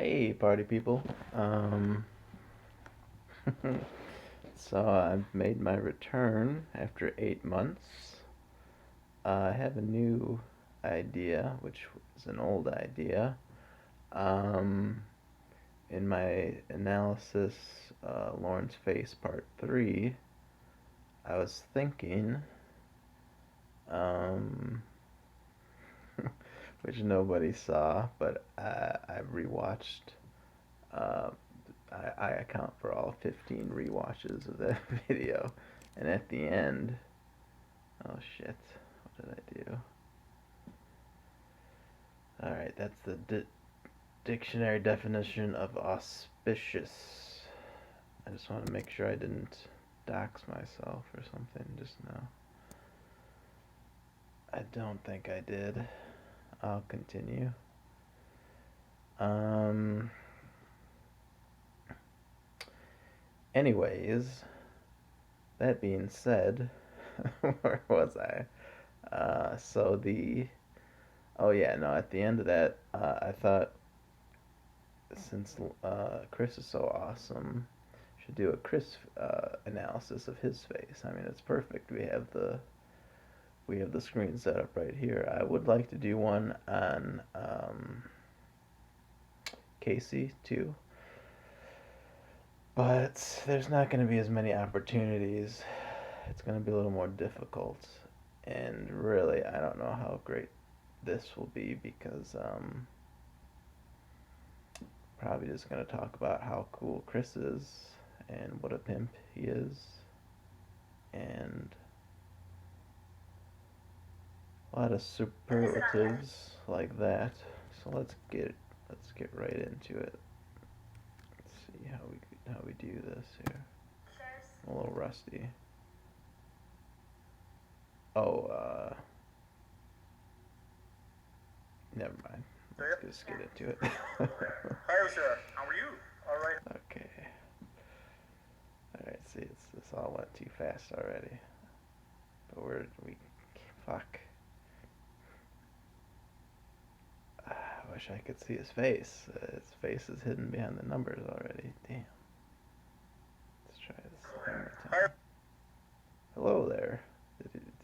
Hey, party people. Um, so I've made my return after 8 months. I have a new idea, which was an old idea. Um, in my analysis, Lawrence Face Part 3, I was thinking, um, which nobody saw, but I've rewatched. Uh, I account for all 15 rewatches of that video. And at the end, oh shit, what did I do? Alright, that's the dictionary definition of auspicious. I just want to make sure I didn't dox myself or something just now. I don't think I did. I'll continue. Um, anyways, that being said, where was I? So the Oh yeah, no. At the end of that, I thought since Chris is so awesome, should do a Chris analysis of his face. I mean, it's perfect. We have the screen set up right here. I would like to do one on Casey too, but there's not going to be as many opportunities. It's going to be a little more difficult, and really, I don't know how great this will be because probably just going to talk about how cool Chris is and what a pimp he is and a lot of superlatives like that. So let's get right into it. Let's see how we do this here. I'm a little rusty. Oh, never mind. Let's just get into it. Hi, sir. How are you? All right. Okay. All right. See, this all went too fast already. But we fuck. I wish I could see his face. His face is hidden behind the numbers already. Damn. Let's try this one more time. Hello there.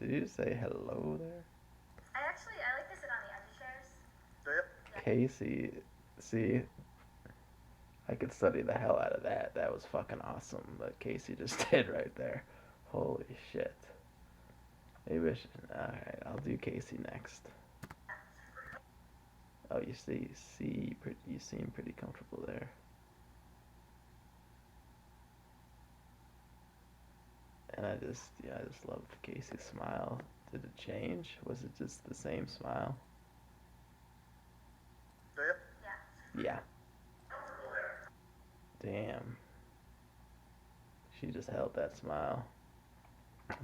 Did you say hello there? I like to sit on the other chairs. Do you? Yeah. Casey, see, I could study the hell out of that. That was fucking awesome. But Casey just did right there. Holy shit. Maybe I should. Alright, I'll do Casey next. Oh, you seem pretty comfortable there. And I just love Casey's smile. Did it change? Was it just the same smile? Do you? Yeah. Damn. She just held that smile.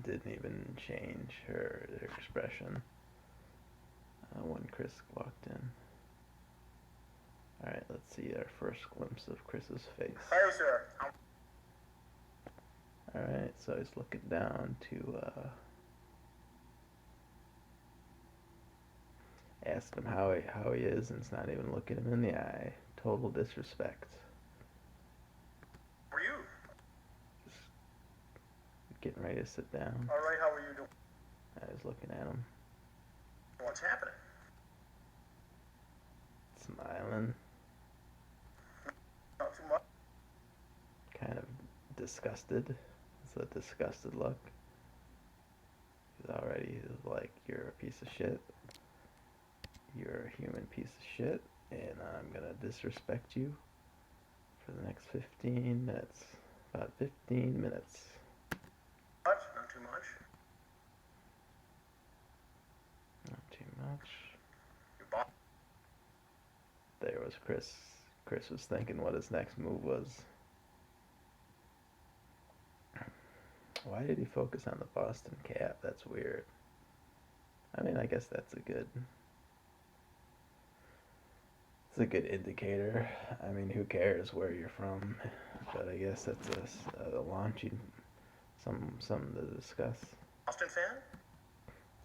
Didn't even change her expression when Chris walked in. Alright, let's see our first glimpse of Chris's face. Hi, sir. Alright, so he's looking down to ask him how he is, and it's not even looking him in the eye. Total disrespect. How are you? Just getting ready to sit down. All right. How are you doing? I was looking at him, What's happening? smiling, Not too much. kind of disgusted. It's a disgusted look. He's like, you're a piece of shit. You're a human piece of shit, and I'm gonna disrespect you for the next 15 minutes. About 15 minutes. Much? Not too much. Not too much. You bought. There was Chris. Chris was thinking what his next move was. Why did he focus on the Boston cap? That's weird. I mean, I guess that's it's a good indicator. I mean, who cares where you're from? But I guess that's a launching something to discuss. Boston fan?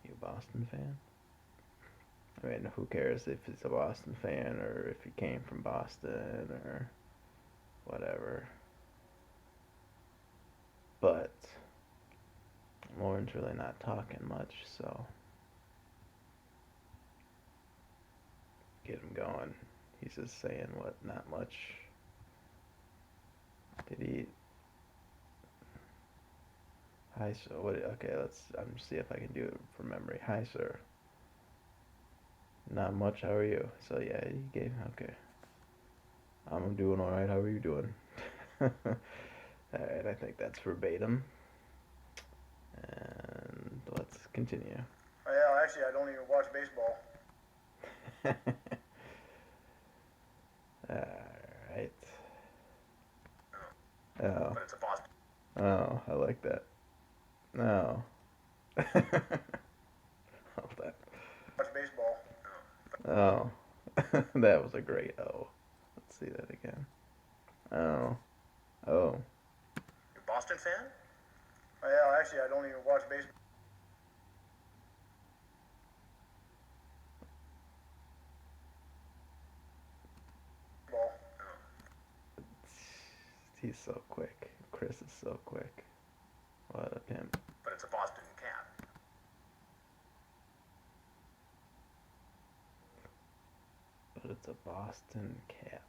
You a Boston fan? I mean, who cares if he's a Boston fan or if he came from Boston or whatever. But Lauren's really not talking much, so get him going. He's just saying what? Not much. Did he? Hi, sir. What? Okay, I'm see if I can do it from memory. Hi, sir. Not much. How are you? So yeah, he gave. Okay, I'm doing all right. How are you doing? All right, I think that's verbatim. And let's continue. Oh, yeah, actually, I don't even watch baseball. Alright. Oh. Oh. But it's a Boston. Oh, I like that. No. Hold that. Watch baseball. Oh. That was a great oh. Let's see that again. Oh. Oh. You a Boston fan? Oh, yeah, actually, I don't even watch baseball. Oh. He's so quick. Chris is so quick. What a pimp. But it's a Boston cap. But it's a Boston cap.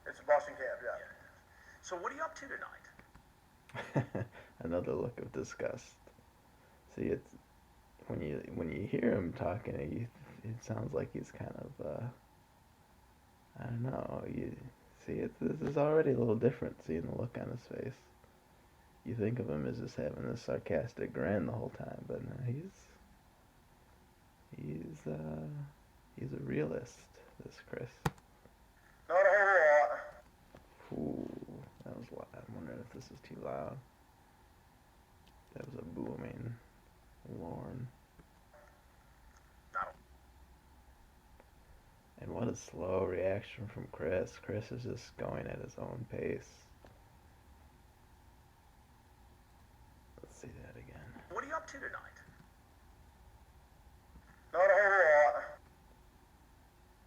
It's a Boston cap, yeah. So what are you up to tonight? Another look of disgust. See, it's when you hear him talking, it sounds like he's kind of I don't know. You see, this is already a little different. Seeing the look on his face, you think of him as just having this sarcastic grin the whole time, but no, he's he's a realist. This Chris. Not a whole lot. Ooh, that was loud. I'm wondering if this is too loud. That was a booming Lorne. And what a slow reaction from Chris. Chris is just going at his own pace. Let's see that again. What are you up to tonight? Not a whole lot.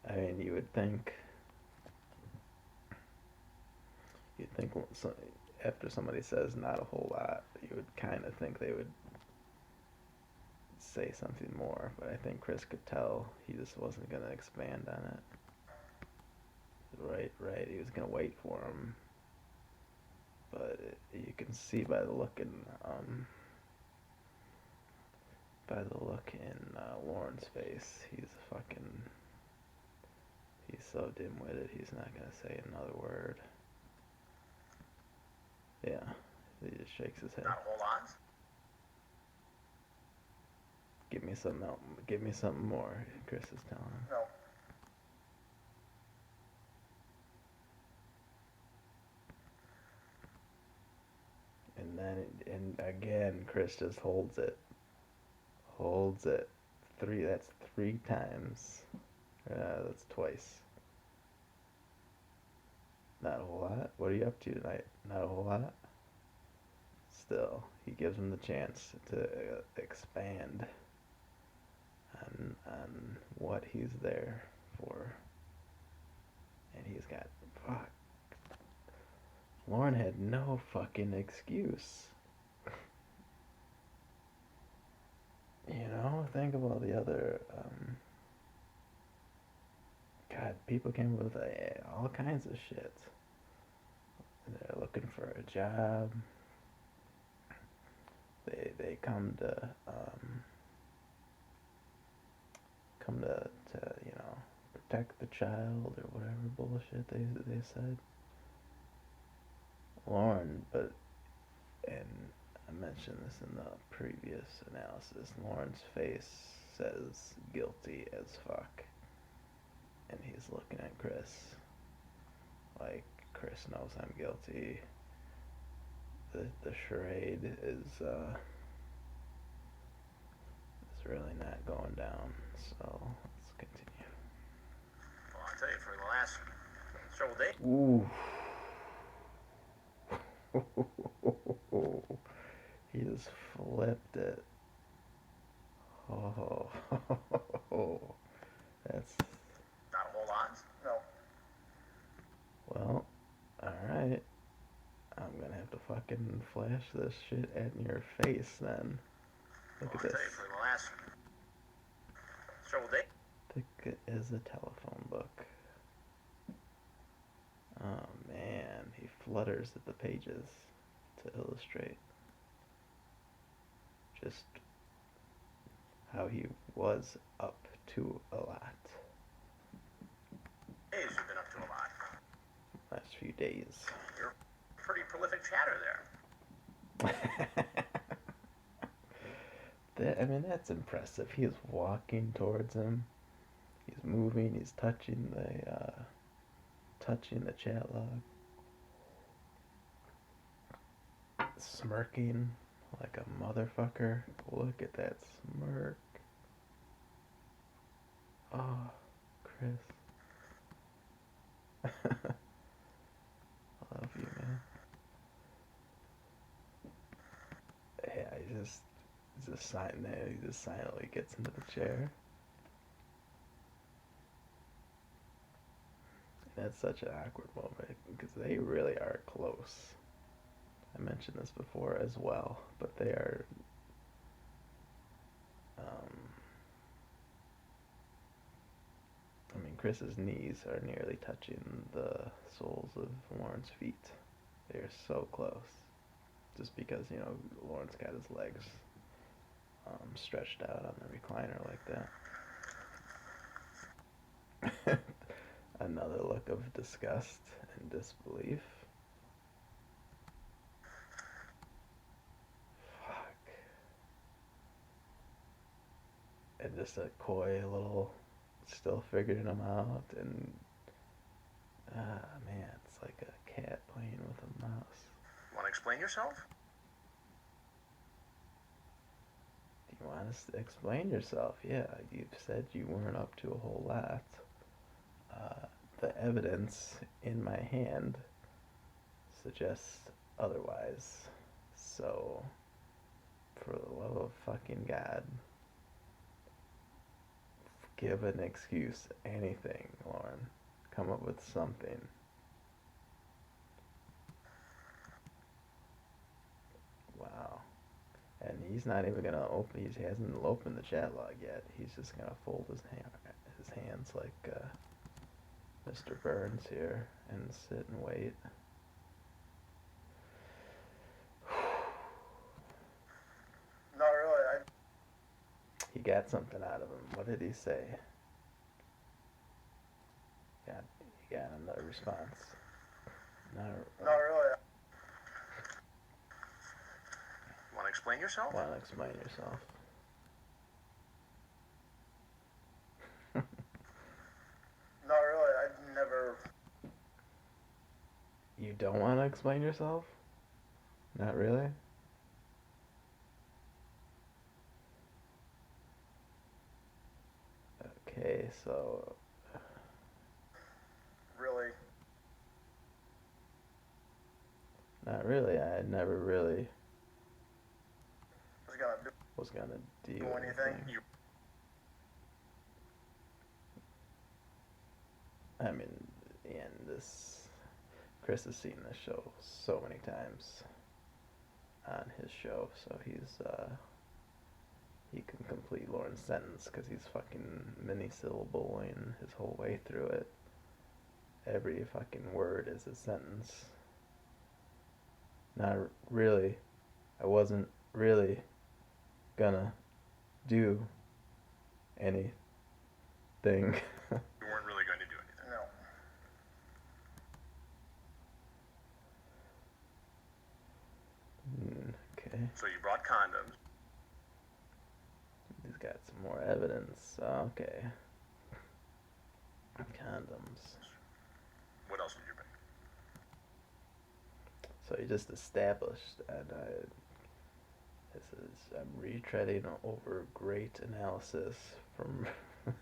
I mean, you'd think after somebody says not a whole lot, you would kind of think they would say something more. But I think Chris could tell he just wasn't going to expand on it. Right. He was going to wait for him. But you can see by the look in Lauren's face, he's so dim-witted. He's not going to say another word. Yeah, he just shakes his head. Not a whole lot. Give me something else. Give me something more. Chris is telling him. No. And again, Chris just holds it. Holds it. That's three times. That's twice. Not a whole lot. What are you up to tonight? Not a whole lot. Still, he gives him the chance to expand on what he's there for. And he's got fuck. Lauren had no fucking excuse. You know, think of all the other God, people came with all kinds of shit. They're looking for a job. They come to you know, protect the child or whatever bullshit they said. Lauren, and I mentioned this in the previous analysis, Lauren's face says guilty as fuck. And he's looking at Chris like Chris knows I'm guilty. The charade is really not going down. So let's continue. Well, I'll tell you, for the last several days. Ooh. He just flipped it. Oh, that's Not a whole lot? No. well. All right. I'm gonna have to fucking flash this shit in your face then. Look Well, at I tell this. you, for the last several days. Thick as a telephone book. Oh man, he flutters at the pages to illustrate just how he was up to a lot Days you've been up to a lot. last few days. You're a pretty prolific chatter there. I mean, that's impressive. He is walking towards him. He's moving. He's touching the chat log, smirking like a motherfucker. Look at that smirk. Oh, Chris. I love you, man. Yeah, he's just signing there. He just silently gets into the chair. And that's such an awkward moment because they really are close. I mentioned this before as well, but they are. Um, I mean, Chris's knees are nearly touching the soles of Lauren's feet. They are so close. Just because, Lawrence got his legs stretched out on the recliner like that. Another look of disgust and disbelief. Fuck. And just a coy little, still figuring them out. And, man, it's like a cat playing with a mouse. Want to explain yourself? Do you want to explain yourself? Yeah, you've said you weren't up to a whole lot. The evidence in my hand suggests otherwise. So, for the love of fucking God, give an excuse, anything, Lauren. Come up with something. Wow. And he's not even gonna open. He hasn't opened the chat log yet. He's just gonna fold his hands like Mr. Burns here and sit and wait. Not really. He got something out of him. What did he say? He got another response. Not really. Want to explain yourself? Want to explain yourself? Not really. I never. You don't want to explain yourself? Not really? Okay, so. Really? Not really. I never really Was gonna was gonna do anything? You. I mean, and this. Chris has seen this show so many times on his show, so he can complete Lauren's sentence because he's fucking mini-syllabling his whole way through it. Every fucking word is a sentence. Not really. I wasn't really gonna do anything. You weren't really going to do anything. No. Okay. So you brought condoms. He's got some more evidence. Okay. Condoms. What else did you bring? So he just established, and I'm retreading over great analysis from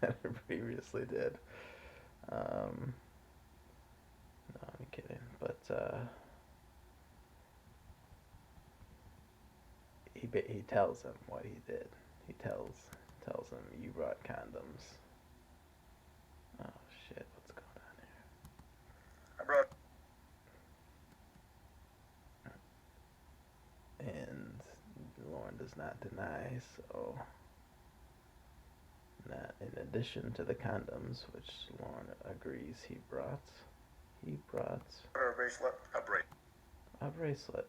that I previously did. No, I'm kidding. But he tells him what he did. He tells tells him, you brought condoms. Oh shit, what's going on I brought. here? And Lauren does not deny, so not in addition to the condoms, which Lauren agrees he brought Her bracelet. a bracelet,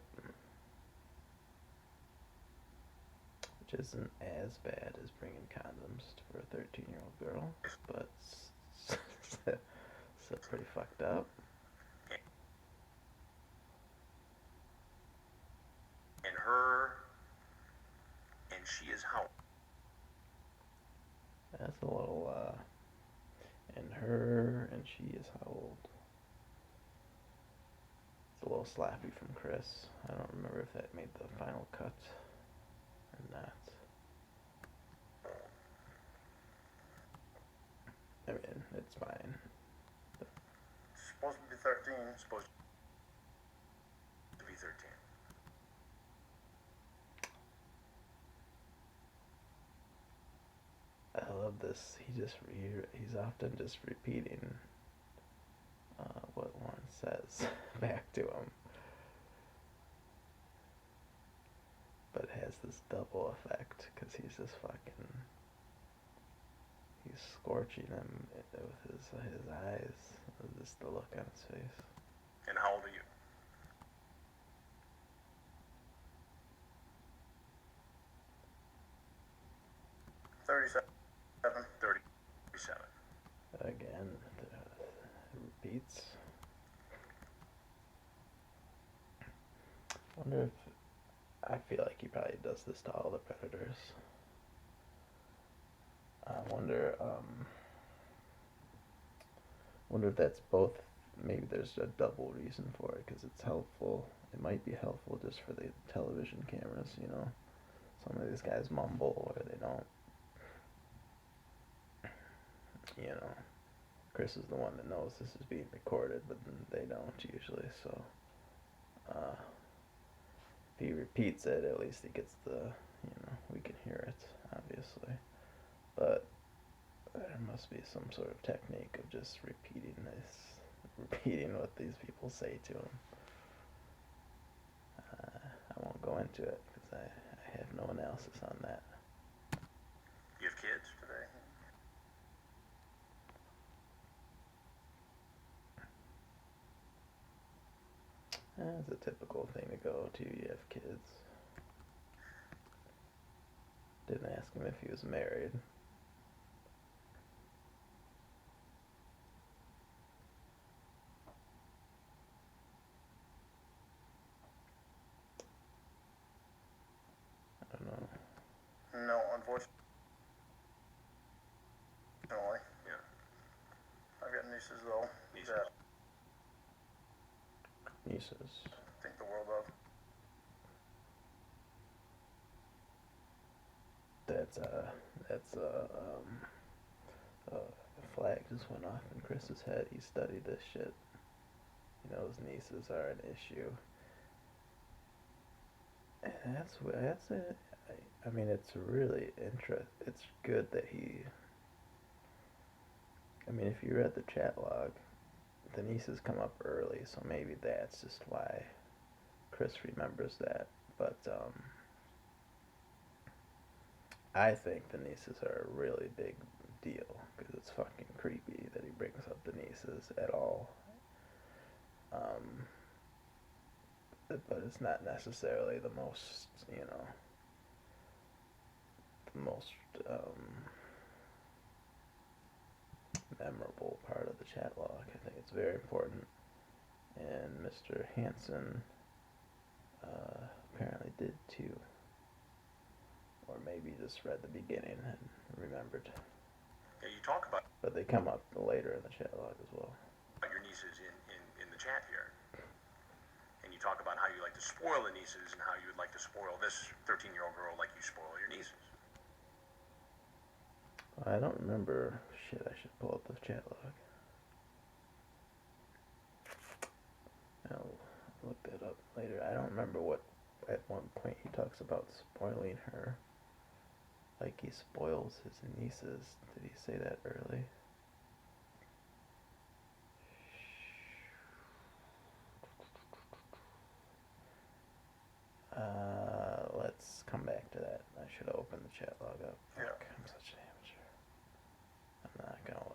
which isn't as bad as bringing condoms for a 13-year-old girl, but still pretty fucked up. And her. And she is how? That's a little, and her, and she is how old? It's a little slappy from Chris. I don't remember if that made the final cut or not. I mean, it's fine. Supposed to be 13. Supposed to be 13. I love this. He's often just repeating what Lauren says back to him, but it has this double effect because he's scorching him with his eyes, just the look on his face. And how old are you? Thirty-seven. Again, it repeats. Wonder if I feel like he probably does this to all the predators. I wonder if that's both. Maybe there's a double reason for it because it's helpful. It might be helpful just for the television cameras, you know. Some of these guys mumble or they don't, you know. Chris is the one that knows this is being recorded, but they don't usually. So if he repeats it, at least he gets we can hear it, obviously. But there must be some sort of technique of just repeating what these people say to him. I won't go into it because I have no analysis on that. You have kids today? It's a typical thing to go to. You have kids. Didn't ask him if he was married. I don't know. No, unfortunately. Yeah. I've got nieces though. Nieces. Nieces. Think the world of. A flag just went off in Chris's head. He studied this shit. He knows nieces are an issue. And that's it. I mean, it's really It's good that he. I mean, if you read the chat log, the nieces come up early, so maybe that's just why Chris remembers that. But I think the nieces are a really big deal because it's fucking creepy that he brings up the nieces at all. But it's not necessarily the most, memorable part of the chat log. I think it's very important. And Mr. Hansen apparently did too. Or maybe just read the beginning and remembered. Yeah, you talk about. But they come up later in the chat log as well. Your nieces in the chat here. And you talk about how you like to spoil the nieces and how you would like to spoil this 13-year-old girl like you spoil your nieces. I don't remember. Shit, I should pull up the chat log. I'll look that up later. I don't remember what, at one point he talks about spoiling her. Like he spoils his nieces. Did he say that early? Let's come back to that. I should have opened the chat log up. Yeah. Fuck, I'm such an amateur. I'm not gonna.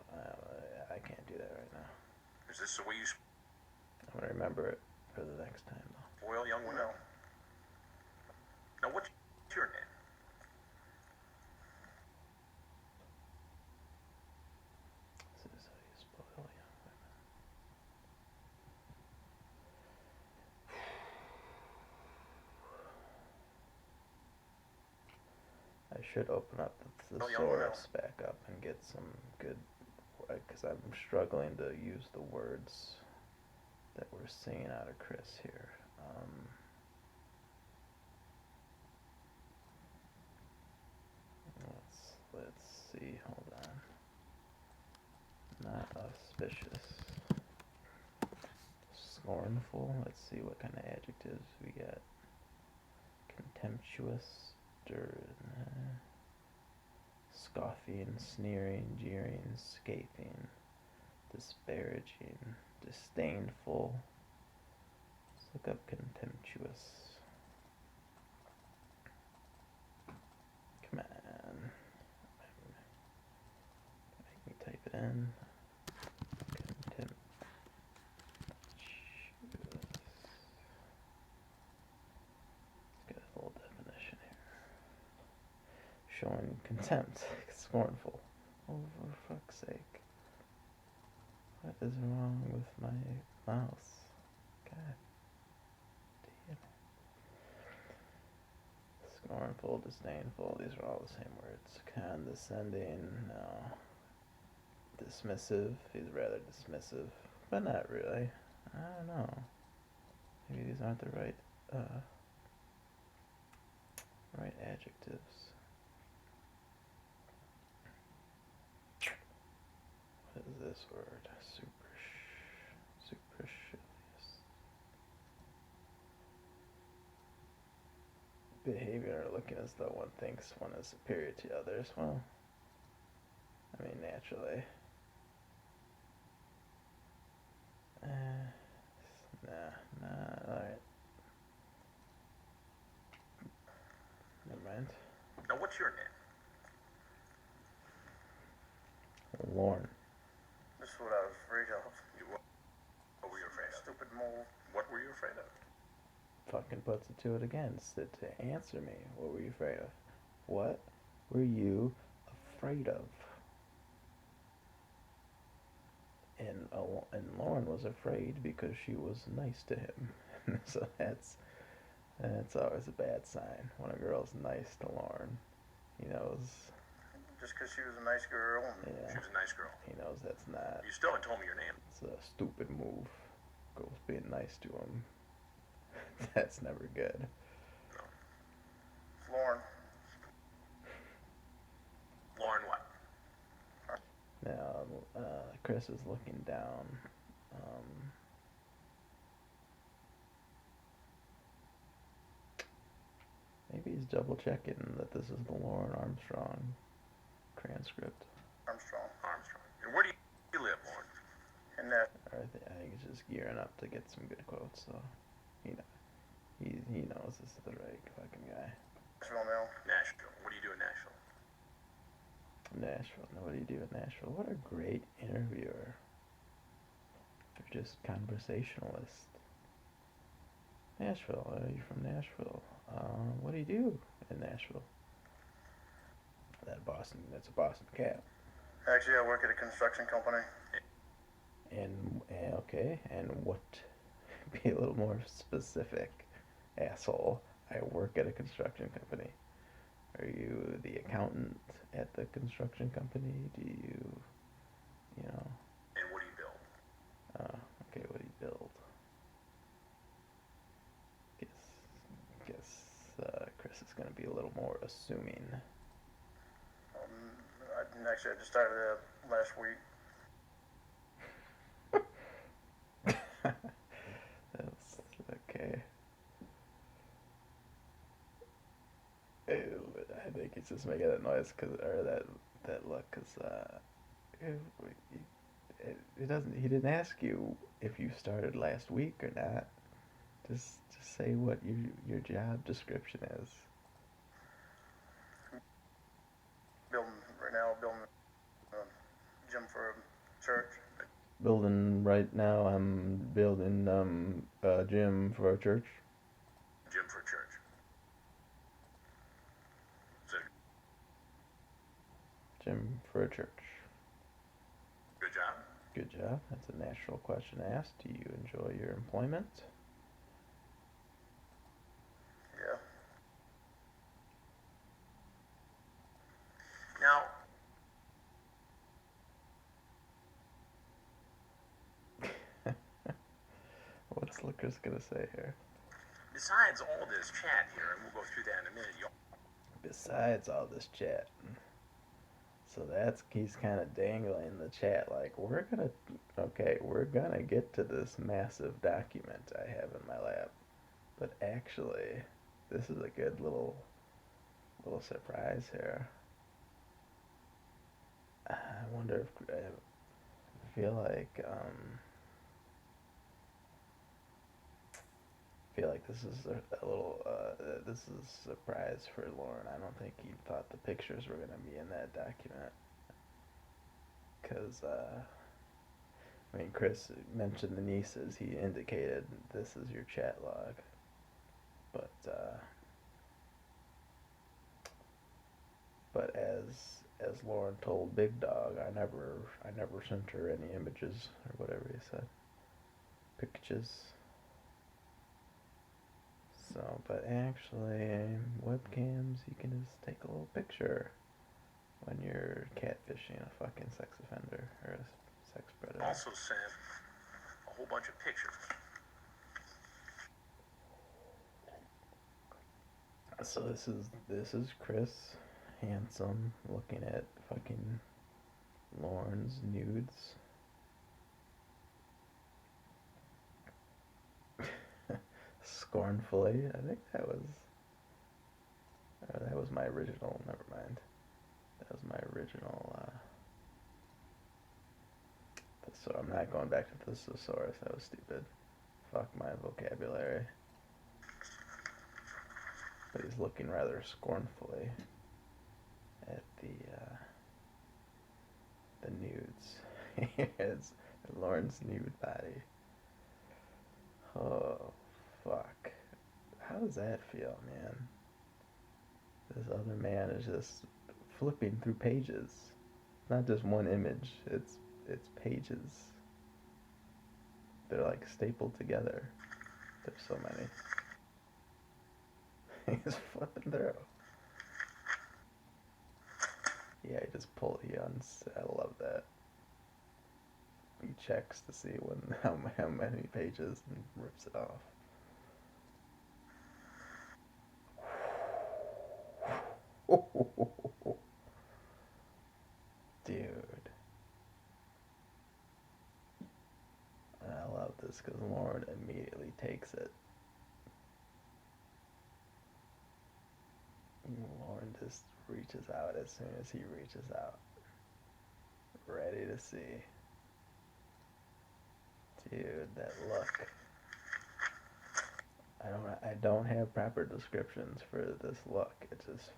I can't do that right now. Is this the way you I'm gonna remember it for the next time, though. spoil young women? No. Now, what's your name? This is how you spoil young women. I should open up the thesaurus back up and get some good, because I'm struggling to use the words that we're seeing out of Chris here. Let's see. Hold on. Not auspicious. Scornful. Let's see what kind of adjectives we get. Contemptuous. Scoffing, sneering, jeering, scathing, disparaging, disdainful. Let's look up contemptuous. Come on. Make me type it in. Contemptuous. Let's get a full definition here. Showing contempt, scornful. Oh, for fuck's sake. What is wrong with my mouse? God damn it. Scornful, disdainful, these are all the same words. Condescending, no. Dismissive, he's rather dismissive, but not really. I don't know. Maybe these aren't the right adjectives. What is this word? Supercilious. Behavior or looking as though one thinks one is superior to others. Well, I mean, naturally. Alright. Never mind. Now, what's your name? Lorne. This is what I was afraid of. What were you afraid of? Stupid mole. What were you afraid of? Fucking puts it to it again. To answer me. What were you afraid of? What were you afraid of? And Lauren was afraid because she was nice to him. So that's always a bad sign when a girl's nice to Lauren. He knows. Just because she was a nice girl. And Yeah. She was a nice girl. He knows that's not. You still haven't told me your name. It's a stupid move. Girls being nice to him. That's never good. No. Lauren. Lauren what? Now, Chris is looking down. Maybe he's double checking that this is the Lauren Armstrong transcript. Armstrong. Armstrong. And where do you live, Lauren? And that. Or I think he's just gearing up to get some good quotes. So, he knows this is the right fucking guy. Nashville now. Nashville. What do you do in Nashville? Nashville. Now, what do you do in Nashville? What a great interviewer. You're just conversationalist. Nashville. Are you from Nashville? What do you do in Nashville? That's a Boston cap. Actually, I work at a construction company. And okay, and what? Be a little more specific, asshole. I work at a construction company. Are you the accountant at the construction company? Do you know? And what do you build? Okay, what do you build? Guess Chris is gonna be a little more assuming. Actually, I just started that last week. That's okay. I think he's just making that noise or that look, it, it doesn't. He didn't ask you if you started last week or not. Just say what your job description is. Building a gym for a church. Building right now. I'm building a gym for a church. Gym for church. So, Gym for a church. good job. Good job. That's a natural question to ask. Do you enjoy your employment? Yeah. Now, What's Licker's gonna say here? besides all this chat here, and we'll go through that in a minute, Besides all this chat. So he's kind of dangling the chat like we're gonna get to this massive document I have in my lap, but actually, this is a good little surprise here. I wonder if I feel like this is a little this is a surprise for Lauren. I don't think he thought the pictures were gonna be in that document. Because, I mean, Chris mentioned the nieces. He indicated this is your chat log. But as Lauren told Big Dog, I never sent her any images or whatever he said. Pictures. So, but actually, webcams, you can just take a little picture when you're catfishing a fucking sex offender or a sex predator. also sent a whole bunch of pictures. So this is Chris, handsome, looking at fucking Lauren's nudes. Scornfully. I think that was my original. Never mind. That was my original. So I'm not going back to the thesaurus. That was stupid. Fuck my vocabulary. But he's looking rather scornfully at the nudes. It's Lauren's nude body. Oh, fuck. How does that feel, man? This other man is just flipping through pages. Not just one image. It's pages. They're like stapled together. There's so many. He's flipping through. Yeah, he just pulled. I love that. He checks to see how many pages and rips it off. Dude. And I love this because Lauren immediately takes it. Lauren just reaches out as soon as he reaches out. Ready to see. Dude, that look. I don't have proper descriptions for this look. It's just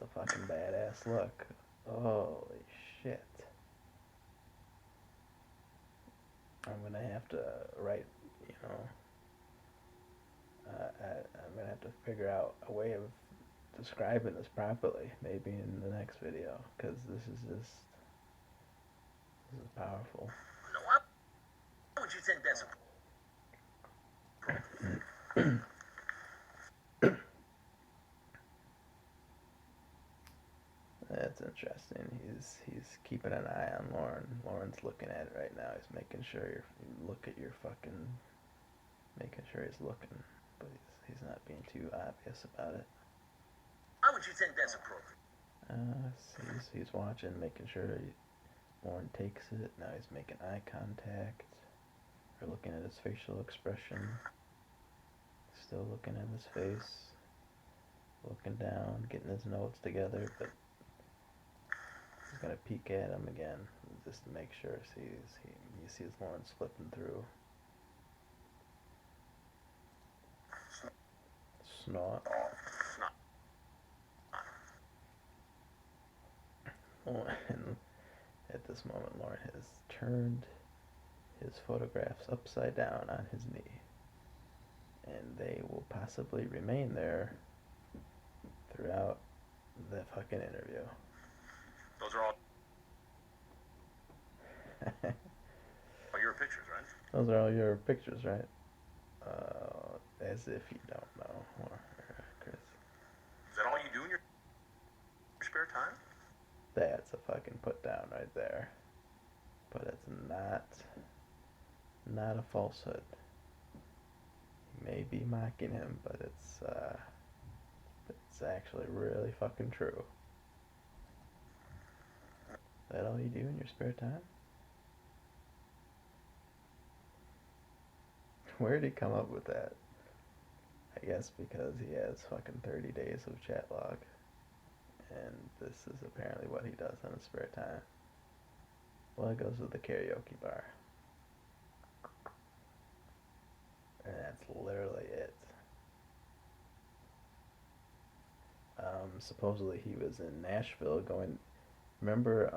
a fucking badass look. Holy shit. I'm gonna have to write, I'm gonna have to figure out a way of describing this properly, maybe in the next video, because this is powerful. No, why would you think that's That's interesting. He's keeping an eye on Lauren. Lauren's looking at it right now. He's making sure making sure he's looking, but he's not being too obvious about it. Why would you think that's appropriate? He's watching, making sure Lauren takes it. Now he's making eye contact. We're looking at his facial expression. Still looking at his face. looking down, getting his notes together, but he's gonna peek at him again just to make sure. You see his Lauren slipping through. Snot. Oh, and at this moment, Lauren has turned his photographs upside down on his knee, and they will possibly remain there throughout the fucking interview. Those are all your pictures, right? Those are all your pictures, right? As if you don't know, Chris. Is that all you do in your spare time? That's a fucking put down right there. But it's not a falsehood. You may be mocking him, but it's actually really fucking true. Is that all you do in your spare time? Where did he come up with that? I guess because he has fucking 30 days of chat log. And this is apparently what he does in his spare time. Well, it goes to the karaoke bar. And that's literally it. Supposedly he was in Nashville going. Remember,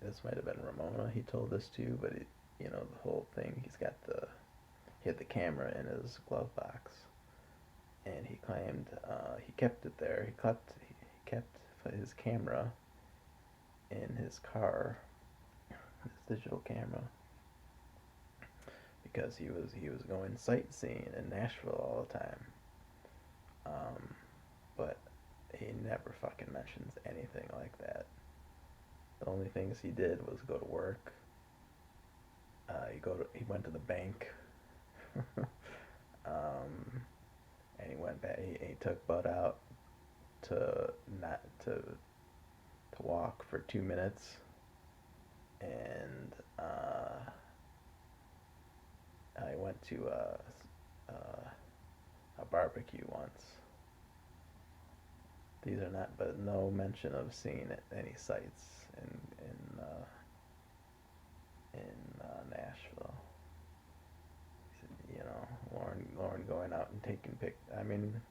this might have been Ramona. He told this to, but the whole thing. He had the camera in his glove box, and he claimed he kept it there. He kept his camera in his car, his digital camera, because he was going sightseeing in Nashville all the time. But he never fucking mentions anything like that. The only things he did was go to work. He went to the bank, and he went back. He took Bud out to not to walk for 2 minutes, and I went to a barbecue once. These are not, but no mention of seeing any sights in Nashville. Lauren going out and taking I mean,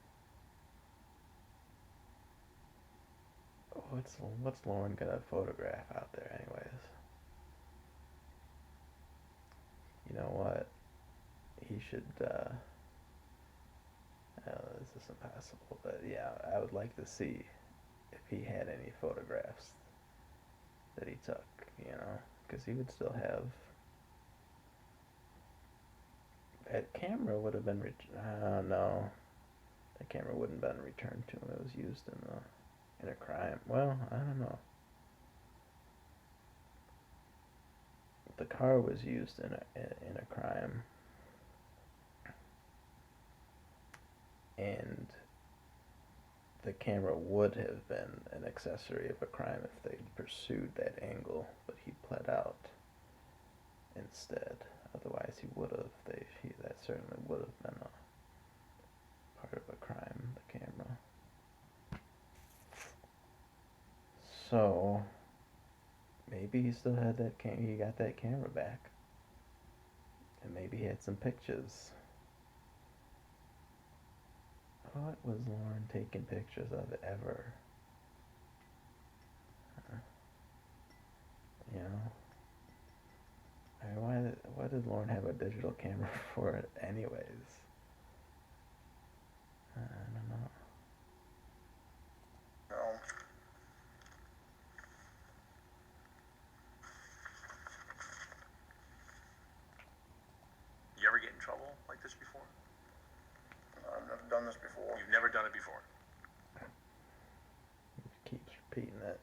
what's Lauren gonna photograph out there, anyways? You know what? He should. This is impossible, but yeah, I would like to see if he had any photographs that he took. Because he would still have. That camera would have been. No, that camera wouldn't have been returned to him. It was used in a crime. Well, I don't know. The car was used in a crime, and the camera would have been an accessory of a crime if they pursued that angle, but he pled out instead. Otherwise, he would have. That certainly would have been a part of a crime. The camera. So maybe he still had that. He got that camera back, and maybe he had some pictures. What was Lauren taking pictures of ever? You know? I mean, why did Lauren have a digital camera for it anyways? I don't know. You ever get in trouble like this before? I've never done this before. You've never done it before? He keeps repeating it.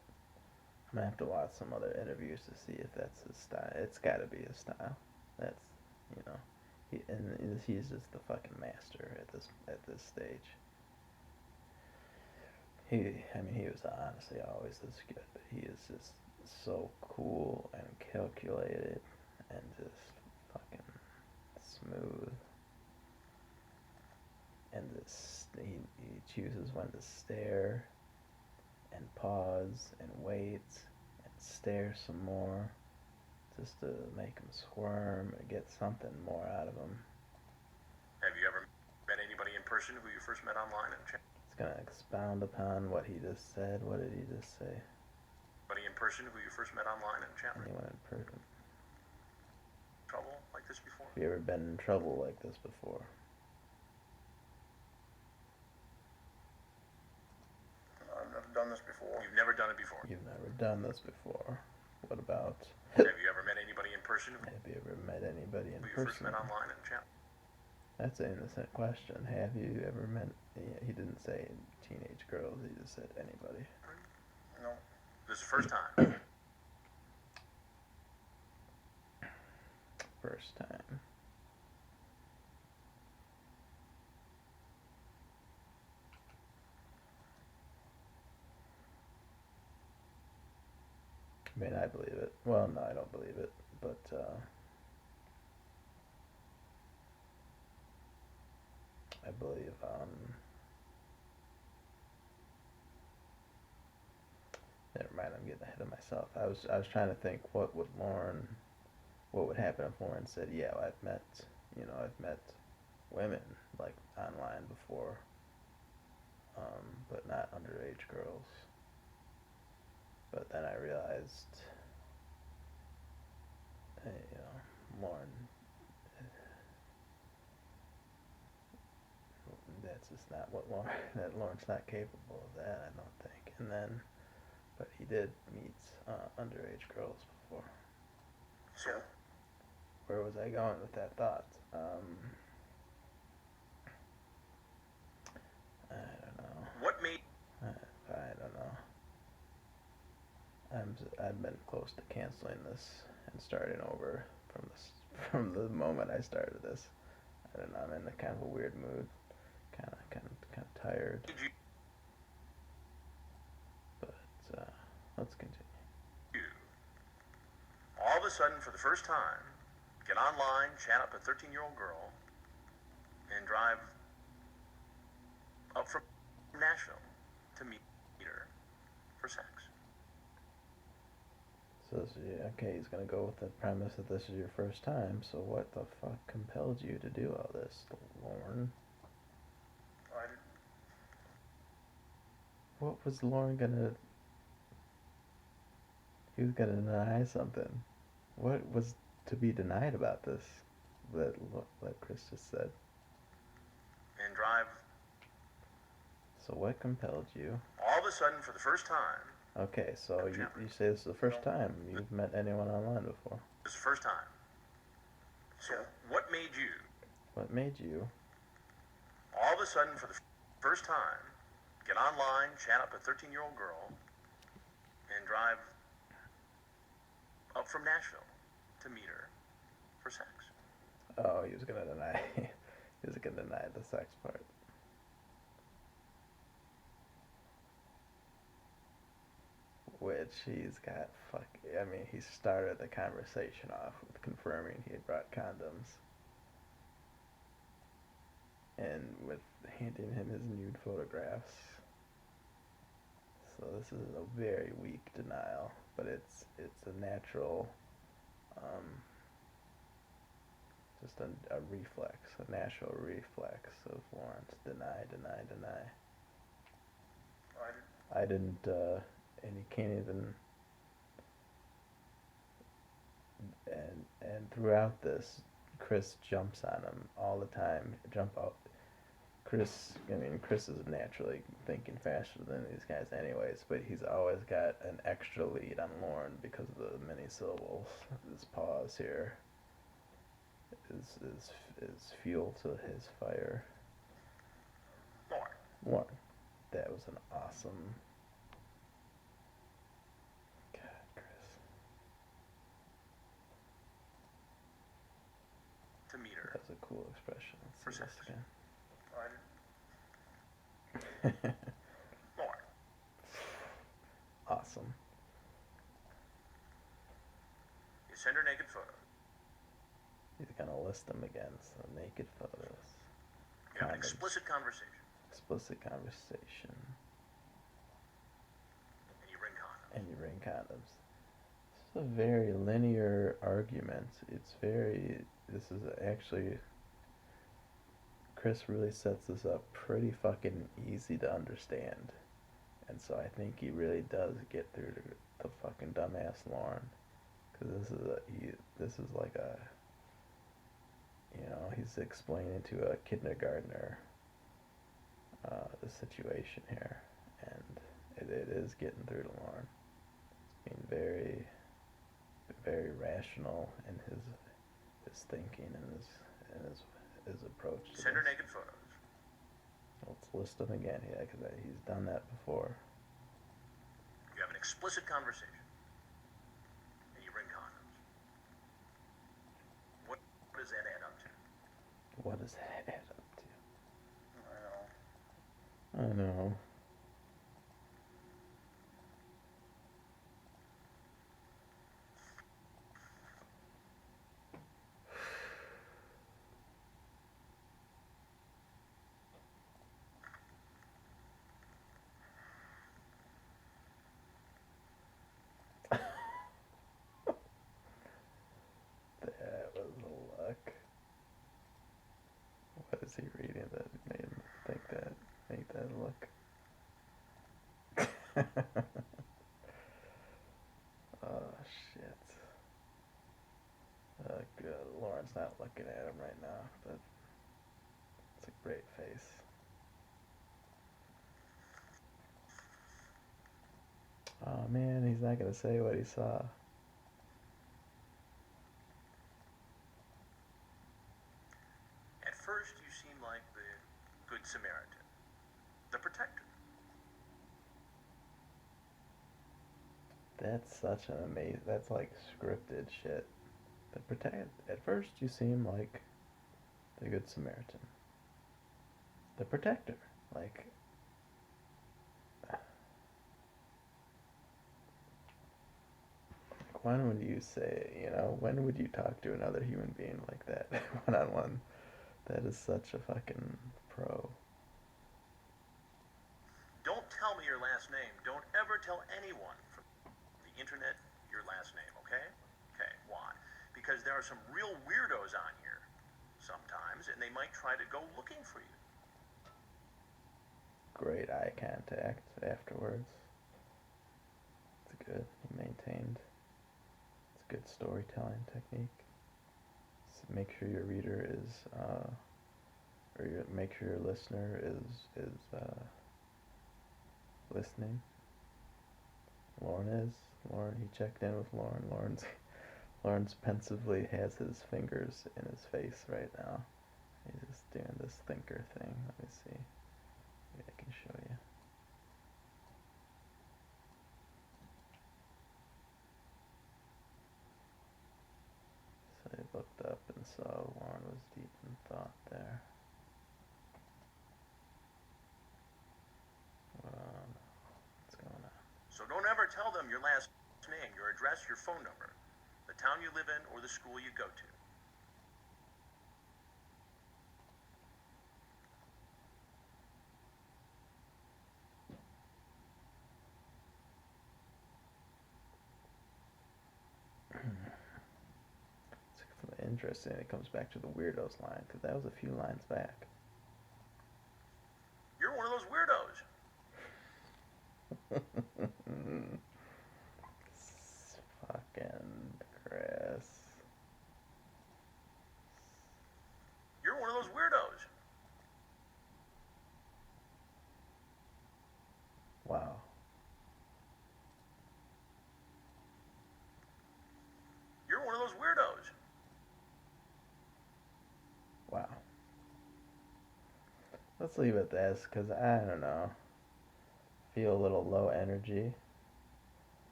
I'm gonna have to watch some other interviews to see if that's his style. It's gotta be his style. That's, he's just the fucking master at this stage. He was honestly always this good, but he is just so cool and calculated and just fucking smooth. and he chooses when to stare and pause and wait and stare some more just to make him squirm or get something more out of him. Have you ever met anybody in person who you first met online in the chat? It's gonna expound upon what he just said. What did he just say? Anybody in person who you first met online in the chat room? Anyone in person? Trouble like this before? Have you ever been in trouble like this before? I've never done this before. You've never done it before. You've never done this before. What about? Have you ever met anybody in person who Have you ever met anybody in you first person? met online in the chat? That's an innocent question. Have you ever met? He didn't say teenage girls. He just said anybody. No. This is the first time. First time. I mean, I believe it. Well, no, I don't believe it, but I believe. Never mind. I'm getting ahead of myself. I was trying to think what would happen if Lauren said, "Yeah, well, I've met women like online before, but not underage girls." But then I realized, Lauren, that's just not what Lauren's not capable of that, I don't think. And then, but he did meet underage girls before. So, Where was I going with that thought? I don't know. what made I don't know. I've been close to canceling this and starting over from the moment I started this. I don't know. I'm in a kind of a weird mood, kind of tired. you But let's continue. all of a sudden, for the first time, get online, chat up a 13-year-old girl, and drive up from Nashville to meet her for sex? So okay, he's gonna go with the premise that this is your first time. So what the fuck compelled you to do all this, Lauren? I didn't. What was Lauren gonna? He was gonna deny something. What was to be denied about this? That Chris just said. And drive So what compelled you? all of a sudden, for the first time, Okay, so you say this is the first time you've met anyone online before. this is the first time. So, what made you, What made you? all of a sudden, for the first time, get online, chat up a 13-year-old girl, and drive up from Nashville to meet her for sex? Oh, he was gonna deny. He was gonna deny the sex part. Which he's got I mean, he started the conversation off with confirming he had brought condoms. And with handing him his nude photographs. So this is a very weak denial, but it's a natural, just a reflex, a natural reflex of Lawrence. Deny, deny, deny. I didn't, and he can't even, and throughout this, Chris jumps on him all the time. Jump out. Chris is naturally thinking faster than these guys anyways, but he's always got an extra lead on Lauren because of the many syllables. This pause here is fuel to his fire. Lauren. That was an awesome. God, Chris. To meet her. That was a cool expression. Let's see this again. Lauren. Awesome. You send her naked photos. He's gonna list them again. So naked photos. You have an condoms. explicit conversation. Explicit conversation. And you bring condoms. And you bring condoms. This is a very linear argument. It's very. This is actually. Chris really sets this up pretty fucking easy to understand. And so I think he really does get through to the fucking dumbass Lauren. Because this is like a. You know, he's explaining to a kindergartner the situation here. And it is getting through to Lauren. It's being very, very rational in his thinking and his approach to Send her this. naked photos. Let's list them again, yeah, because he's done that before. You have an explicit conversation. And you bring condoms. What does that add up to? What does that add up I know. to? I know. That was a luck. What is he reading that made him think that? Make that look. Oh shit. Good. Lauren's not looking at him right now, but it's a great face. Oh man, he's not gonna say what he saw. At first, you seem like the Good Samaritan, the protector. That's such an amazing. That's like scripted shit. The protect. At first, you seem like the Good Samaritan, the protector. Like, when would you say? You know, when would you talk to another human being like that, one on one? That is such a fucking pro. Don't tell me your last name. Don't ever tell anyone from the internet your last name, okay? Okay, why? Because there are some real weirdos on here sometimes, and they might try to go looking for you. Great eye contact afterwards. It's good. He maintained. It's a good storytelling technique. So make sure your reader is, make sure your listener is listening. Lauren is. Lauren. He checked in with Lauren. Lawrence pensively has his fingers in his face right now. He's doing this thinker thing. Let me see. Maybe I can show you. So he looked up and saw Lauren was deep in thought there. What's going on? So don't ever tell them your last name, your address, your phone number, the town you live in, or the school you go to. It's interesting. It comes back to the weirdos line because that was a few lines back. You're one of those weirdos. Fucking Chris. You're one of those weirdos. Wow. You're one of those weirdos. Wow. Let's leave it at this because I don't know. Feel a little low energy.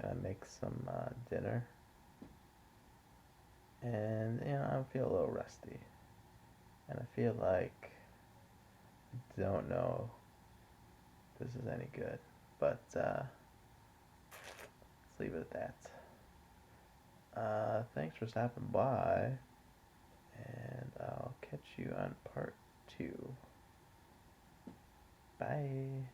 Gonna make some dinner. And, you know, I feel a little rusty. And I feel like I don't know if this is any good. But let's leave it at that. Thanks for stopping by. And I'll catch you on part 2. Bye.